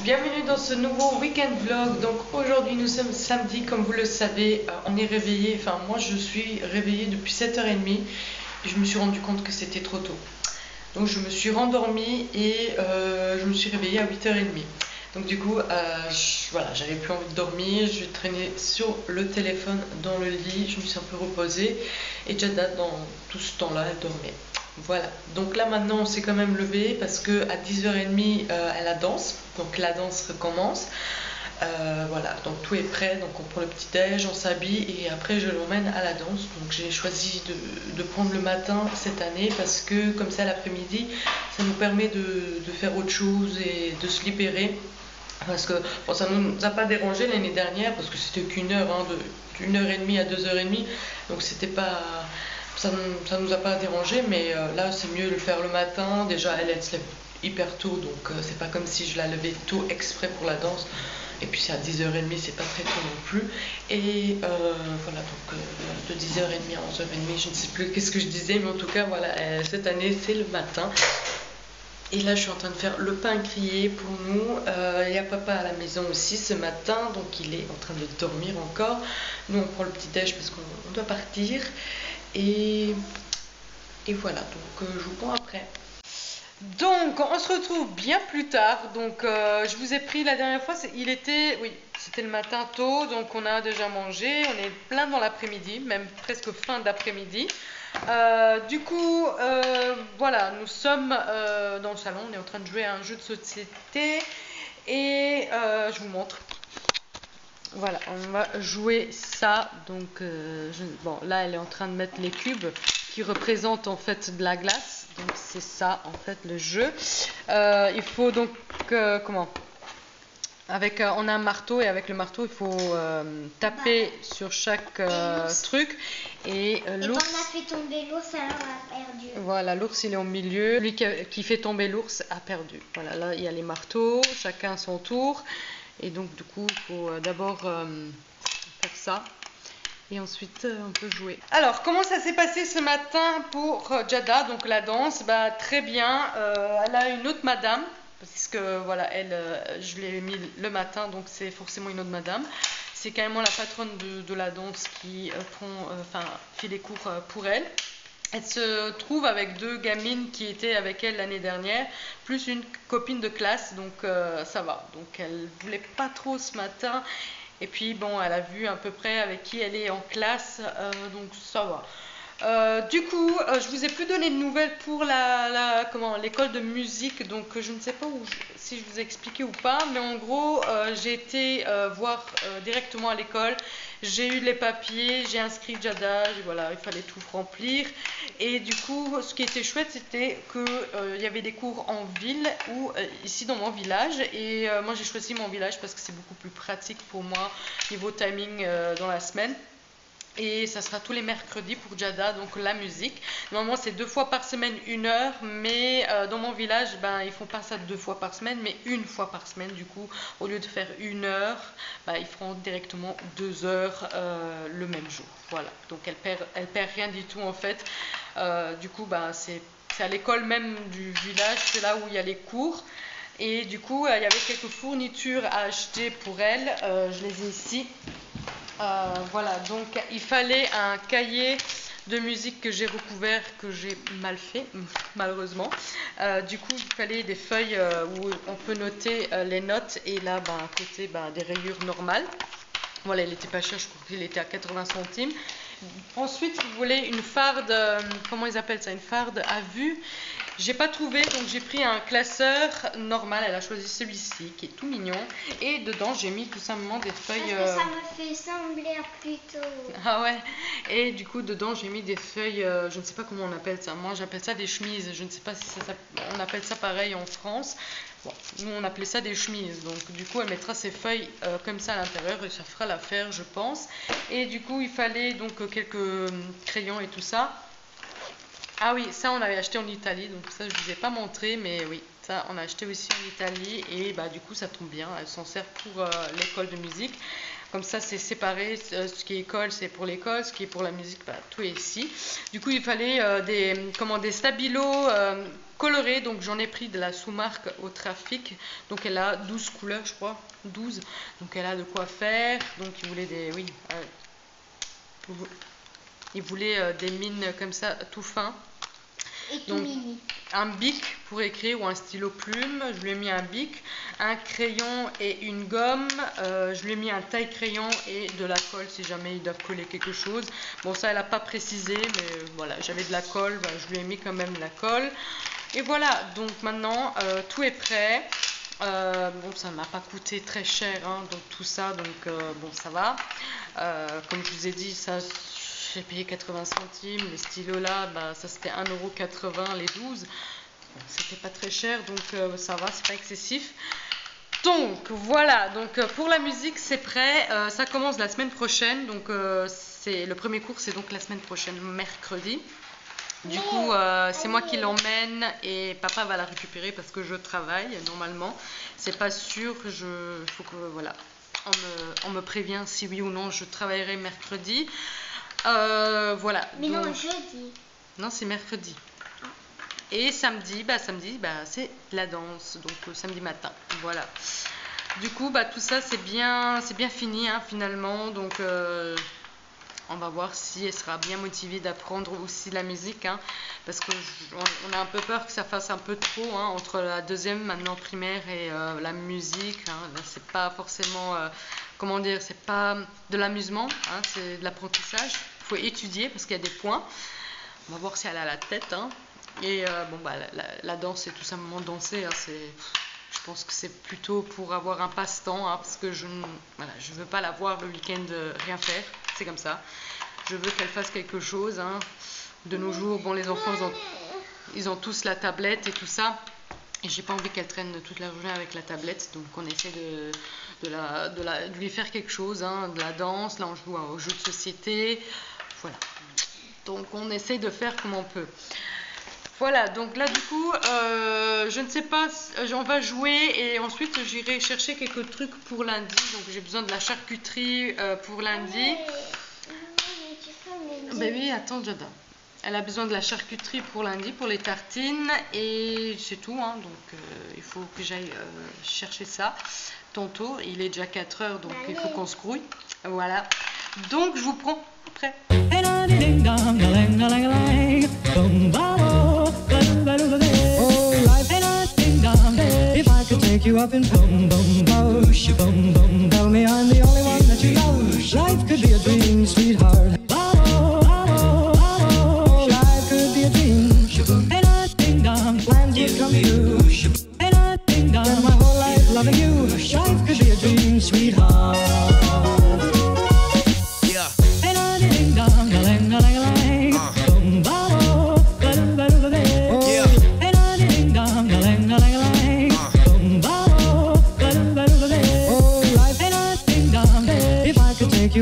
bienvenue dans ce nouveau week-end vlog. Donc aujourd'hui nous sommes samedi, comme vous le savez, on est réveillé, enfin moi je suis réveillée depuis 7h30 et je me suis rendu compte que c'était trop tôt. Donc je me suis rendormie et je me suis réveillée à 8h30. Donc du coup, voilà, j'avais plus envie de dormir, je traînais sur le téléphone dans le lit, je me suis un peu reposée et Jada dans tout ce temps-là elle dormait. Voilà, donc là maintenant on s'est quand même levé parce que à 10h30 elle a danse, donc la danse recommence. Voilà, donc tout est prêt, donc on prend le petit déj, on s'habille et après je l'emmène à la danse. Donc j'ai choisi de prendre le matin cette année parce que comme ça l'après-midi ça nous permet de faire autre chose et de se libérer. Parce que bon, ça ne nous a pas dérangé l'année dernière parce que c'était qu'une heure, hein, d'1h30 à 2h30, donc c'était pas... Ça ne nous a pas dérangé, mais là c'est mieux de le faire le matin. Déjà elle se lève hyper tôt, donc c'est pas comme si je la levais tôt exprès pour la danse. Et puis c'est à 10h30, c'est pas très tôt non plus. Et voilà, donc de 10h30 à 11h30, je ne sais plus qu'est-ce que je disais, mais en tout cas voilà, cette année c'est le matin. Et là je suis en train de faire le pain grillé pour nous. Il y a papa à la maison aussi ce matin, donc il est en train de dormir encore. Nous on prend le petit déj parce qu'on doit partir. Et voilà, donc je vous prends après. Donc on se retrouve bien plus tard. Donc je vous ai pris la dernière fois, c'était le matin tôt, donc on a déjà mangé, on est plein dans l'après-midi, même presque fin d'après-midi. Du coup voilà, nous sommes dans le salon, on est en train de jouer à un jeu de société et je vous montre. Voilà, on va jouer ça. Donc, bon, là, elle est en train de mettre les cubes qui représentent en fait de la glace. Donc, c'est ça en fait le jeu. Il faut donc, comment? On a un marteau et avec le marteau, il faut taper sur chaque truc. Et l'ours. Quand on a fait tomber l'ours, alors on a perdu. Voilà, l'ours il est au milieu. Lui qui fait tomber l'ours a perdu. Voilà, là il y a les marteaux, chacun à son tour. Et donc du coup il faut d'abord faire ça et ensuite on peut jouer. Alors comment ça s'est passé ce matin pour Jada, donc la danse? Très bien, elle a une autre madame parce que voilà, je l'ai mis le matin, donc c'est forcément une autre madame. C'est carrément la patronne de la danse qui fait les cours pour elle. Elle se trouve avec deux gamines qui étaient avec elle l'année dernière, plus une copine de classe, donc ça va. Donc elle voulait pas trop ce matin, et puis bon, elle a vu à peu près avec qui elle est en classe, donc ça va. Du coup, je vous ai plus donné de nouvelles pour l'école de musique, donc je ne sais pas si je vous ai expliqué ou pas, mais en gros, j'ai été voir directement à l'école. J'ai eu les papiers, j'ai inscrit Jada, voilà, il fallait tout remplir. Et du coup, ce qui était chouette, c'était qu'il y avait des cours en ville ou ici dans mon village. Et moi, j'ai choisi mon village parce que c'est beaucoup plus pratique pour moi niveau timing dans la semaine. Et ça sera tous les mercredis pour Jada, donc la musique. Normalement, c'est 2 fois par semaine, 1 heure, mais dans mon village, ils font pas ça 2 fois par semaine, mais 1 fois par semaine. Du coup, au lieu de faire 1 heure, ils feront directement 2 heures le même jour. Voilà, donc elle perd rien du tout en fait. Du coup, c'est à l'école même du village, c'est là où il y a les cours. Et du coup, il y avait quelques fournitures à acheter pour elle. Je les ai ici. Voilà, donc il fallait un cahier de musique que j'ai recouvert, que j'ai mal fait, malheureusement. Du coup, il fallait des feuilles où on peut noter les notes, et là, à côté, des rayures normales. Voilà, il était pas cher, je crois qu'il était à 80 centimes. Ensuite, il voulait une farde, comment ils appellent ça, une farde à vue. J'ai pas trouvé, donc j'ai pris un classeur normal. Elle a choisi celui-ci qui est tout mignon, et dedans j'ai mis tout simplement des feuilles. Parce que ça me fait sembler plutôt. Ah ouais. Et du coup dedans j'ai mis des feuilles. Je ne sais pas comment on appelle ça. Moi j'appelle ça des chemises. Je ne sais pas si on appelle ça pareil en France. Bon, nous on appelait ça des chemises. Donc du coup elle mettra ses feuilles comme ça à l'intérieur et ça fera l'affaire, je pense. Et du coup il fallait donc quelques crayons et tout ça. Ah oui, ça on avait acheté en Italie, donc ça je ne vous ai pas montré, mais oui, ça on a acheté aussi en Italie, et du coup ça tombe bien, elle s'en sert pour l'école de musique. Comme ça, c'est séparé. Ce qui est école, c'est pour l'école. Ce qui est pour la musique, bah, tout est ici. Du coup, il fallait des stabilos colorés. Donc, j'en ai pris de la sous-marque au Trafic. Donc, elle a 12 couleurs, je crois. 12. Donc, elle a de quoi faire. Donc, il voulait des... Oui. Il voulait des mines comme ça, tout fin. Et tout Donc, mini. un bic pour écrire ou un stylo plume, je lui ai mis un bic, un crayon et une gomme, je lui ai mis un taille-crayon et de la colle si jamais ils doivent coller quelque chose. Bon, ça elle n'a pas précisé, mais voilà, j'avais de la colle, bah, je lui ai mis quand même la colle. Et voilà, donc maintenant tout est prêt. Bon, ça ne m'a pas coûté très cher, hein, donc tout ça, donc bon, ça va. Comme je vous ai dit, ça... J'ai payé 80 centimes, les stylos là, bah, ça c'était 1,80 € les 12. C'était pas très cher, donc ça va, c'est pas excessif. Donc voilà, donc pour la musique c'est prêt, ça commence la semaine prochaine. Donc le premier cours c'est donc la semaine prochaine, mercredi. Du coup c'est moi qui l'emmène et papa va la récupérer parce que je travaille normalement. C'est pas sûr, faut que voilà, on me prévient si oui ou non je travaillerai mercredi. Voilà. Mais donc, non, jeudi. Non, c'est mercredi. Et samedi, c'est la danse, donc samedi matin. Voilà. Du coup, tout ça, c'est bien fini, hein, finalement. Donc, on va voir si elle sera bien motivée d'apprendre aussi la musique, hein, parce qu'on a un peu peur que ça fasse un peu trop, hein, entre la deuxième, maintenant primaire, et la musique. Hein. C'est pas forcément... comment dire, c'est pas de l'amusement, hein, c'est de l'apprentissage. Il faut étudier parce qu'il y a des points. On va voir si elle a la tête. Hein. Et bon, la danse, c'est tout simplement danser. Hein, je pense que c'est plutôt pour avoir un passe-temps, hein, parce que je veux pas la voir le week-end rien faire. C'est comme ça. Je veux qu'elle fasse quelque chose. Hein. De nos jours, bon, les enfants, ils ont tous la tablette et tout ça. Et j'ai pas envie qu'elle traîne toute la journée avec la tablette, donc on essaie de lui faire quelque chose, hein, de la danse. Là on joue aux jeux de société, voilà. Donc on essaie de faire comme on peut. Voilà, donc là du coup, je ne sais pas, on va jouer et ensuite j'irai chercher quelques trucs pour lundi. Donc j'ai besoin de la charcuterie pour lundi. Ben oui, attends Jada. Elle a besoin de la charcuterie pour lundi, pour les tartines, et c'est tout. Hein, donc il faut que j'aille chercher ça tantôt. Il est déjà 4 heures, donc il faut qu'on se grouille. Voilà. Donc je vous prends après.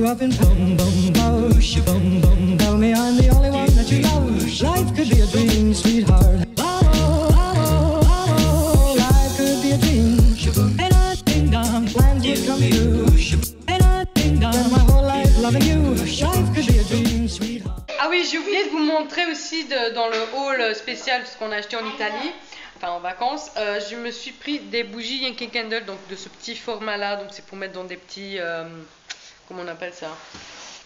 Up in boom boom boom, boom boom. Tell me I'm the only one that you love. Life could be a dream, sweetheart. Life could be a dream. And I ding dong, plans would come true. And I ding dong, my whole life loving you. Life could be a dream, sweetheart. Ah oui, j'ai oublié de vous montrer aussi dans le haul spécial ce qu'on a acheté en Italie. Enfin en vacances, je me suis pris des bougies Yankee Candle, donc de ce petit format là. Donc c'est pour mettre dans des petits comment on appelle ça,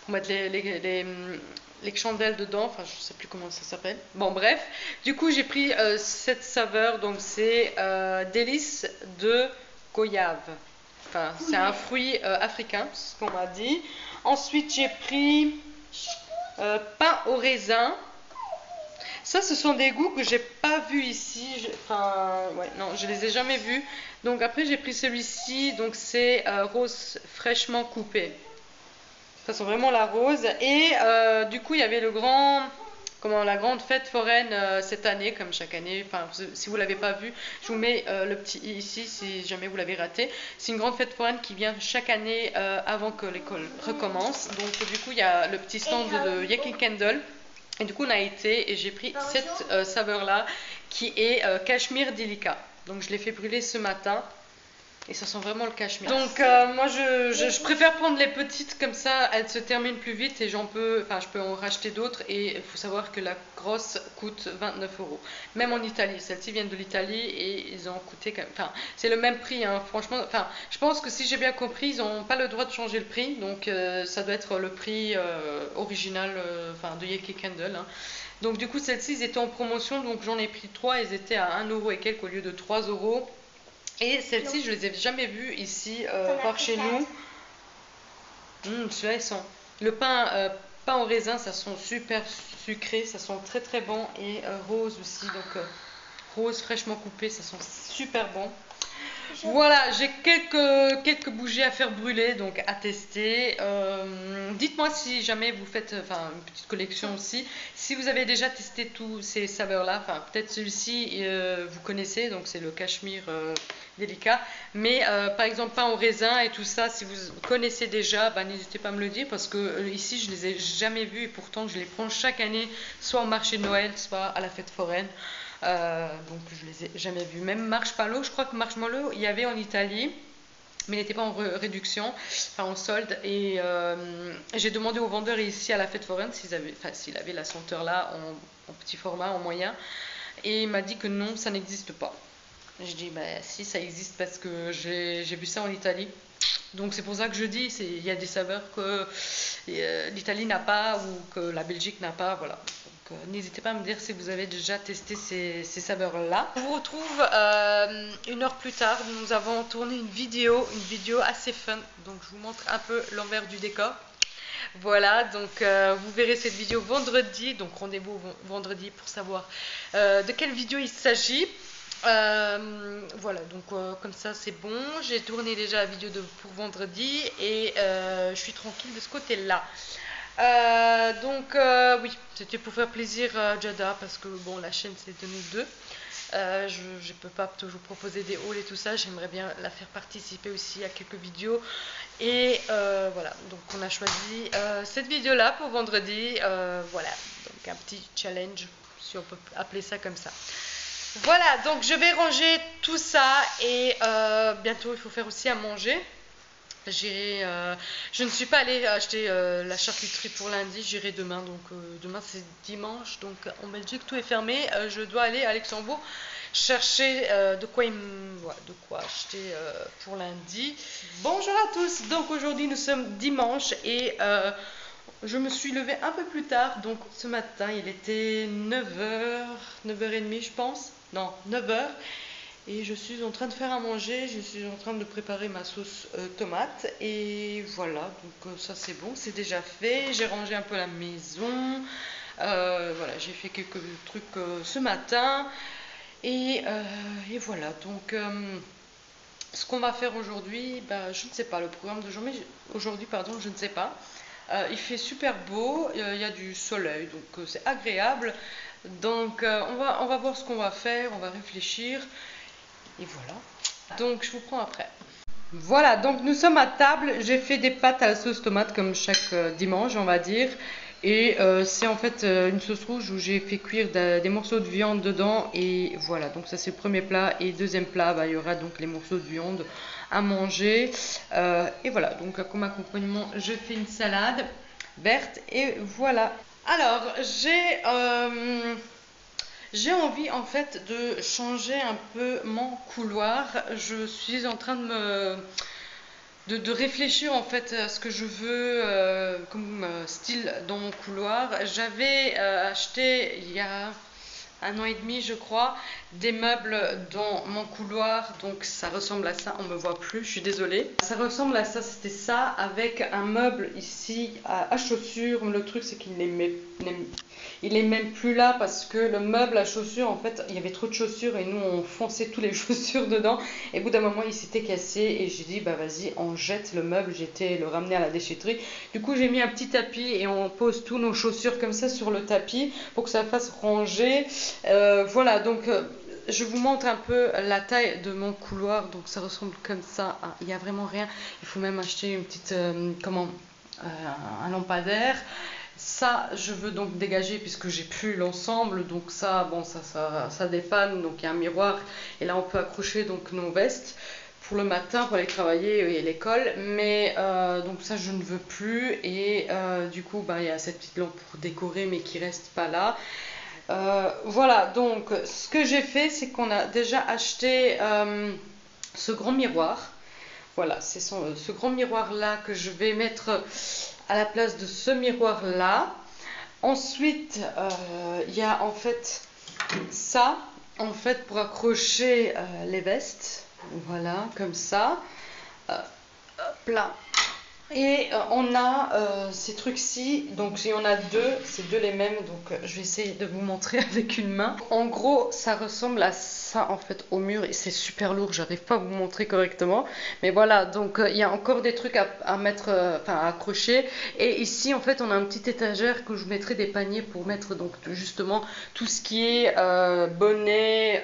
pour mettre les chandelles dedans, enfin je sais plus comment ça s'appelle. Bon bref, du coup j'ai pris cette saveur, donc c'est délice de goyave. Enfin c'est un fruit africain, c'est ce qu'on m'a dit. Ensuite j'ai pris pain au raisin. Ça, ce sont des goûts que j'ai pas vus ici. Je les ai jamais vus. Donc après, j'ai pris celui-ci. Donc c'est rose fraîchement coupé. Ça sent vraiment la rose. Et du coup, il y avait la grande fête foraine cette année, comme chaque année. Enfin, si vous l'avez pas vu, je vous mets le petit i ici si jamais vous l'avez raté. C'est une grande fête foraine qui vient chaque année avant que l'école recommence. Donc du coup, il y a le petit stand de Yankee Candle. Et du coup on a été et j'ai pris cette saveur là qui est cachemire délicat. Donc je l'ai fait brûler ce matin. Et ça sent vraiment le cachemire. Donc moi je préfère prendre les petites comme ça, elles se terminent plus vite et je peux en racheter d'autres. Et il faut savoir que la grosse coûte 29 €. Même en Italie, celles-ci viennent de l'Italie et ils ont coûté, enfin c'est le même prix, hein, franchement. Enfin, je pense que si j'ai bien compris, ils n'ont pas le droit de changer le prix, donc ça doit être le prix original, de Yankee Candle. Hein. Donc du coup celles-ci ils étaient en promotion, donc j'en ai pris 3, ils étaient à 1 € et quelques au lieu de 3 €. Et celles-ci, je les ai jamais vues ici, par chez nous. Celui-là, ils sont... Le pain au raisin, ça sent super sucré, ça sent très très bon. Et rose aussi, donc rose fraîchement coupé, ça sent super bon. Voilà, j'ai quelques bougies à faire brûler, donc à tester. Dites-moi si jamais vous faites une petite collection aussi, si vous avez déjà testé tous ces saveurs-là, peut-être celui-ci vous connaissez, donc c'est le cachemire délicat. Mais par exemple, pain au raisin et tout ça, si vous connaissez déjà, n'hésitez pas à me le dire parce que ici je les ai jamais vus et pourtant je les prends chaque année, soit au marché de Noël, soit à la fête foraine. Donc je les ai jamais vus. Même marshmallow, je crois que marshmallow il y avait en Italie, mais il n'était pas en réduction, en solde. Et j'ai demandé au vendeur ici à la fête foraine s'il avait la senteur là en petit format, en moyen, et il m'a dit que non, ça n'existe pas. Je dis si, ça existe parce que j'ai vu ça en Italie. Donc c'est pour ça que je dis, il y a des saveurs que l'Italie n'a pas ou que la Belgique n'a pas, voilà. Donc n'hésitez pas à me dire si vous avez déjà testé ces saveurs-là. On vous retrouve 1 heure plus tard, nous avons tourné une vidéo assez fun. Donc je vous montre un peu l'envers du décor. Voilà, donc vous verrez cette vidéo vendredi, donc rendez-vous vendredi pour savoir de quelle vidéo il s'agit. Voilà, donc comme ça c'est bon, j'ai tourné déjà la vidéo pour vendredi et je suis tranquille de ce côté là. Oui, c'était pour faire plaisir à Jada parce que bon, la chaîne c'est de nous deux. Je peux pas toujours proposer des hauls et tout ça, j'aimerais bien la faire participer aussi à quelques vidéos. Et voilà, donc on a choisi cette vidéo là pour vendredi. Voilà, donc un petit challenge, si on peut appeler ça comme ça. Voilà, donc je vais ranger tout ça et bientôt il faut faire aussi à manger. Je ne suis pas allée acheter la charcuterie pour lundi, j'irai demain. Donc demain c'est dimanche, donc en Belgique tout est fermé. Je dois aller à Luxembourg chercher de quoi acheter pour lundi. Bonjour à tous, donc aujourd'hui nous sommes dimanche et je me suis levée un peu plus tard. Donc ce matin il était 9h, 9h30 je pense. Non, 9h. Et je suis en train de faire à manger, je suis en train de préparer ma sauce tomate. Et voilà, donc ça c'est bon, c'est déjà fait. J'ai rangé un peu la maison. Voilà, j'ai fait quelques trucs ce matin. Et voilà, donc ce qu'on va faire aujourd'hui, je ne sais pas, le programme d'aujourd'hui, pardon, je ne sais pas. Il fait super beau, il y a du soleil, donc c'est agréable. Donc on va voir ce qu'on va faire, on va réfléchir. Et voilà, donc je vous prends après. Voilà, donc nous sommes à table. J'ai fait des pâtes à la sauce tomate comme chaque dimanche, on va dire. Et c'est en fait une sauce rouge où j'ai fait cuire des morceaux de viande dedans. Et voilà, donc ça c'est le premier plat. Et deuxième plat, il y aura donc les morceaux de viande à manger. Et voilà, donc comme accompagnement, je fais une salade verte. Et voilà. Alors, j'ai envie en fait de changer un peu mon couloir. Je suis en train de réfléchir en fait à ce que je veux comme style dans mon couloir. J'avais acheté il y a 1 an et demi je crois des meubles dans mon couloir, donc ça ressemble à ça. On me voit plus, je suis désolée. Ça ressemble à ça, c'était ça avec un meuble ici à chaussures. Le truc c'est qu'il il est même plus là parce que le meuble à chaussures, en fait, il y avait trop de chaussures et nous on fonçait toutes les chaussures dedans. Et au bout d'un moment, il s'était cassé et j'ai dit vas-y, on jette le meuble. J'étais le ramener à la déchetterie. Du coup, j'ai mis un petit tapis et on pose tous nos chaussures comme ça sur le tapis pour que ça fasse ranger. Voilà, donc je vous montre un peu la taille de mon couloir. Donc ça ressemble comme ça. Il n'y a vraiment rien. Il faut même acheter une petite, un lampadaire. Ça, je veux donc dégager puisque j'ai plus l'ensemble. Donc ça, bon, ça dépanne. Donc il y a un miroir et là on peut accrocher donc nos vestes pour le matin, pour aller travailler et l'école, mais donc ça je ne veux plus, et du coup il y a cette petite lampe pour décorer mais qui reste pas là. Voilà, donc ce que j'ai fait, c'est qu'on a déjà acheté ce grand miroir. Voilà, c'est ce grand miroir là que je vais mettre à la place de ce miroir là. Ensuite il y a en fait ça en fait pour accrocher les vestes. Voilà, comme ça. Hop là. Et on a ces trucs-ci, donc il y en a deux, c'est deux les mêmes, donc je vais essayer de vous montrer avec une main. En gros, ça ressemble à ça en fait au mur, et c'est super lourd, j'arrive pas à vous montrer correctement. Mais voilà, donc il y a encore des trucs à mettre, à accrocher. Et ici en fait on a une petite étagère que je mettrai des paniers pour mettre donc justement tout ce qui est bonnet,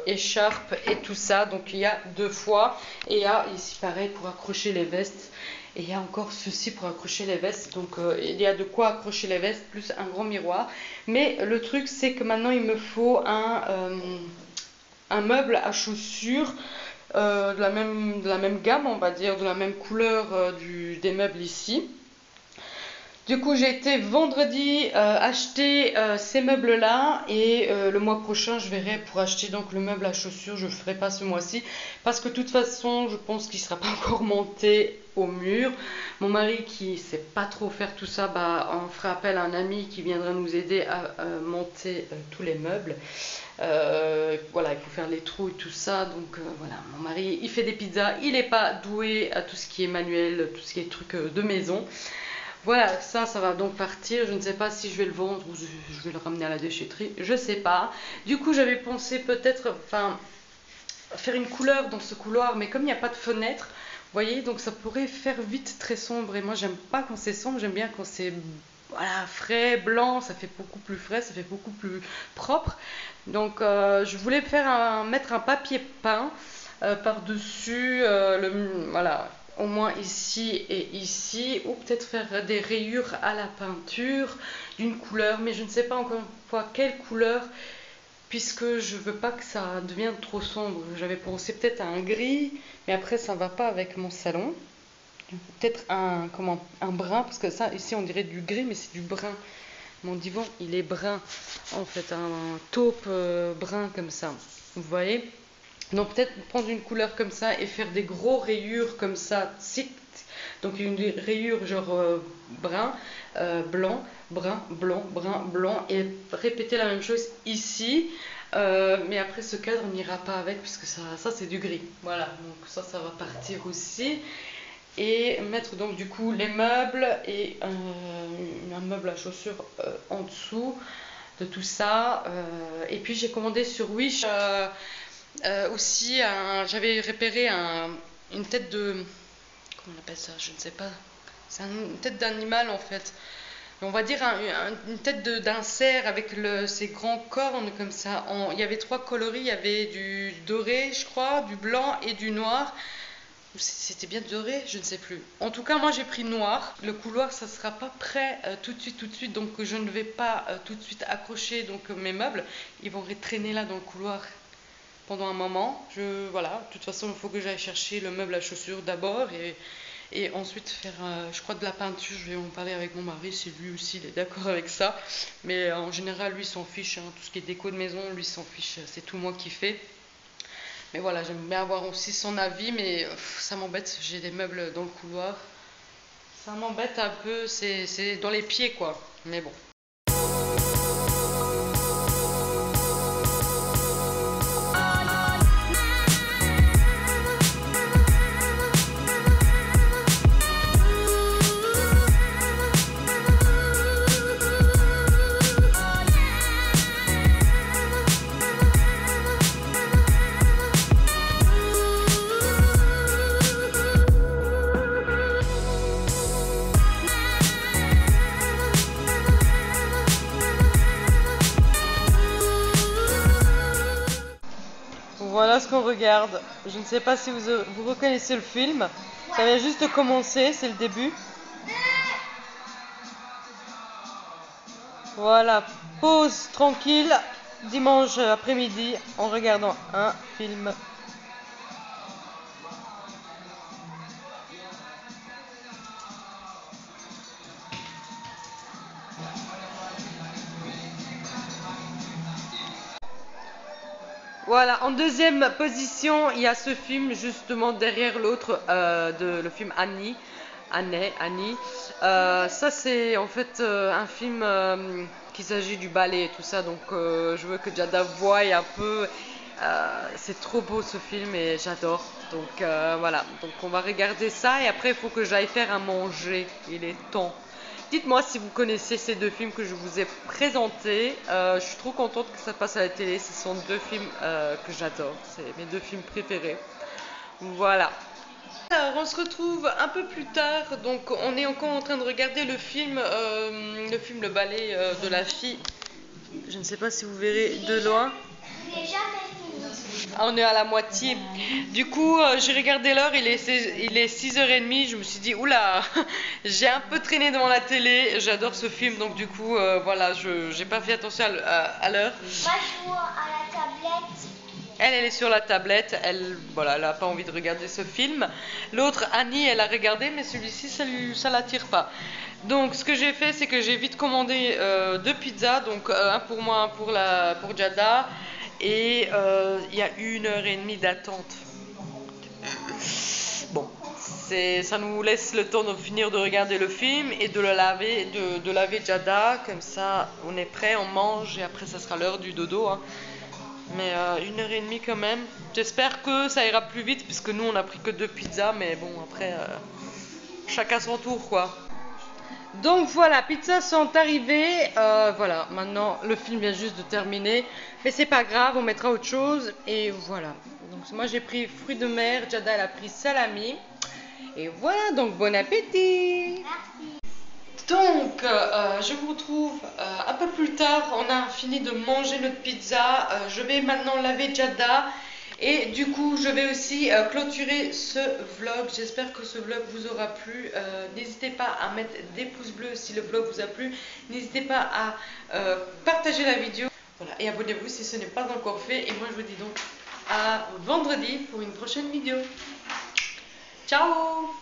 écharpe et tout ça. Donc il y a deux fois, et il y a ici pareil pour accrocher les vestes. Et il y a encore ceci pour accrocher les vestes, donc il y a de quoi accrocher les vestes, plus un grand miroir. Mais le truc c'est que maintenant il me faut un meuble à chaussures de la même gamme, on va dire, de la même couleur des meubles ici. Du coup j'ai été vendredi acheter ces meubles là, et le mois prochain je verrai pour acheter donc le meuble à chaussures. Je ne le ferai pas ce mois-ci parce que de toute façon je pense qu'il ne sera pas encore monté au mur. Mon mari qui ne sait pas trop faire tout ça, on fera appel à un ami qui viendra nous aider à monter tous les meubles. Voilà, il faut faire les trous et tout ça, donc voilà, mon mari il fait des pizzas, il n'est pas doué à tout ce qui est manuel, tout ce qui est trucs de maison. Voilà, ça va donc partir. Je ne sais pas si je vais le vendre ou je vais le ramener à la déchetterie, je sais pas. Du coup j'avais pensé peut-être faire une couleur dans ce couloir, mais comme il n'y a pas de fenêtre, vous voyez, donc ça pourrait faire vite très sombre, et moi j'aime pas quand c'est sombre, j'aime bien quand c'est voilà, frais, blanc, ça fait beaucoup plus frais, ça fait beaucoup plus propre. Donc je voulais mettre un papier peint par-dessus, voilà, au moins ici et ici, ou peut-être faire des rayures à la peinture d'une couleur, mais je ne sais pas encore une fois quelle couleur, puisque je veux pas que ça devienne trop sombre. J'avais pensé peut-être à un gris, mais après ça va pas avec mon salon. Peut-être un brun, parce que ça ici on dirait du gris, mais c'est du brun. Mon divan il est brun en fait, un taupe brun comme ça, vous voyez. Donc peut-être prendre une couleur comme ça et faire des gros rayures comme ça, donc une rayure genre brun, blanc, brun, blanc, brun, blanc, et répéter la même chose ici. Mais après ce cadre n'ira pas avec, puisque ça c'est du gris. Voilà, donc ça va partir aussi. Et mettre donc du coup les meubles et un meuble à chaussures en dessous de tout ça. Et puis j'ai commandé sur Wish aussi, j'avais repéré une tête de, comment on appelle ça, je ne sais pas, c'est une tête d'animal en fait, on va dire une tête d'un cerf avec ses grands cornes comme ça. Il y avait trois coloris, il y avait du doré je crois, du blanc et du noir. C'était bien doré, je ne sais plus. En tout cas moi j'ai pris noir. Le couloir ça sera pas prêt tout de suite, donc je ne vais pas tout de suite accrocher donc mes meubles, ils vont traîner là dans le couloir pendant un moment. Voilà, de toute façon il faut que j'aille chercher le meuble à chaussures d'abord, et ensuite faire je crois de la peinture. Je vais en parler avec mon mari si lui aussi il est d'accord avec ça, mais en général lui s'en fiche, hein. Tout ce qui est déco de maison lui s'en fiche, c'est tout moi qui fais. Mais voilà, j'aime bien avoir aussi son avis, mais ça m'embête, j'ai des meubles dans le couloir, ça m'embête un peu, c'est dans les pieds quoi, mais bon. Voilà ce qu'on regarde. Je ne sais pas si vous reconnaissez le film. Ça vient juste de commencer, c'est le début. Voilà, pause tranquille, dimanche après-midi, en regardant un film. Voilà, en deuxième position, il y a ce film justement derrière l'autre, le film Annie. Annie. Ça c'est en fait un film qui s'agit du ballet et tout ça, donc je veux que Jada voie un peu. C'est trop beau ce film et j'adore. Donc voilà, donc on va regarder ça et après il faut que j'aille faire à manger. Il est temps. Dites-moi si vous connaissez ces deux films que je vous ai présentés. Je suis trop contente que ça passe à la télé. Ce sont deux films que j'adore. C'est mes deux films préférés. Voilà. Alors, on se retrouve un peu plus tard. Donc, on est encore en train de regarder le film Le ballet de la fille. Je ne sais pas si vous verrez de loin. J'ai jamais fini. Ah, on est à la moitié. Du coup, j'ai regardé l'heure, il est 6h30. Je me suis dit, oula, j'ai un peu traîné devant la télé. J'adore ce film, donc du coup, voilà, je n'ai pas fait attention à l'heure. Moi, je joue à la tablette. Elle est sur la tablette. Voilà, elle n'a pas envie de regarder ce film. L'autre, Annie, elle a regardé, mais celui-ci, ça l'attire pas. Donc, ce que j'ai fait, c'est que j'ai vite commandé 2 pizzas. Donc, un pour moi, un pour Jada. Et il y a 1h30 d'attente. Bon, ça nous laisse le temps de finir de regarder le film et de le laver, de laver Jada. Comme ça, on est prêt, on mange et après, ça sera l'heure du dodo. Hein. Mais 1h30 quand même. J'espère que ça ira plus vite puisque nous, on a pris que 2 pizzas. Mais bon, après, chacun son tour, quoi. Donc voilà, pizzas sont arrivées. Voilà, maintenant le film vient juste de terminer, mais c'est pas grave, on mettra autre chose. Et voilà. Donc moi j'ai pris fruits de mer, Jada elle a pris salami. Et voilà, donc bon appétit. Merci. Donc je vous retrouve un peu plus tard. On a fini de manger notre pizza. Je vais maintenant laver Jada. Et du coup, je vais aussi clôturer ce vlog. J'espère que ce vlog vous aura plu. N'hésitez pas à mettre des pouces bleus si le vlog vous a plu. N'hésitez pas à partager la vidéo. Voilà, et abonnez-vous si ce n'est pas encore fait. Et moi, je vous dis donc à vendredi pour une prochaine vidéo. Ciao!